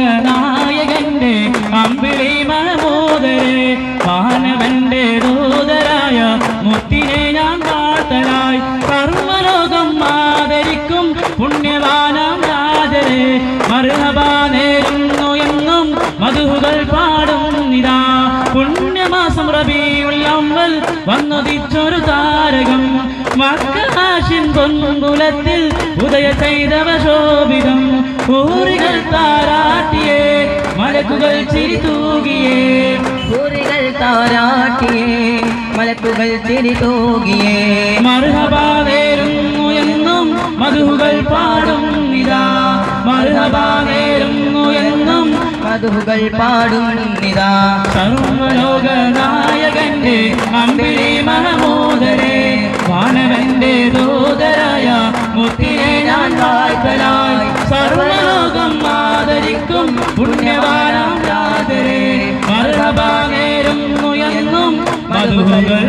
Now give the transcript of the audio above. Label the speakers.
Speaker 1: സർവലോകനായകന്റെ അമ്പിളി മഹമൂദരെ മാനവന്റെ ദൂതരായ മുത്തിനെ ഞാൻ കാത്തലായി സർവലോകം ആദരിക്കും പുണ്യവാനാം രാജരെ മർഹബാ നേരുന്നു എന്നും മധുഹുകൾ പാടുന്നിതാ പുണ്യമാസം റബീഉൽ അവ്വൽ വന്നുദിച്ചൊരു താരകം മക്കഹാശിൻ പൊൻകുലത്തിൽ ഉദയ ചെയ്തവ ശോഭിതം ഹൂറികൾ താരാട്ടിയേ മലക്കുകൾ ചിരി തൂകിയേ
Speaker 2: ഹൂറികൾ താരാട്ടിയേ മലക്കുകൾ ചിരി തൂകിയേ
Speaker 1: മർഹബാ നേരുന്നു എന്നും മധുഹുകൾ പാടുന്നിതാ മർഹബാ നേരുന്നു എന്നും
Speaker 2: മധുഹുകൾ പാടുന്നിതാ
Speaker 1: സർവലോകനായകന്റെ അമ്പിളി മഹമൂദരെ മാനവന്റെ ദൂതരായ മുത്തിനെ ഞാൻ കാത്തലായി സർവലോകം ആദരിക്കും പുണ്യവാനാം രാജരെ മർഹബാ നേരുന്നു എന്നും മധുഹുകൾ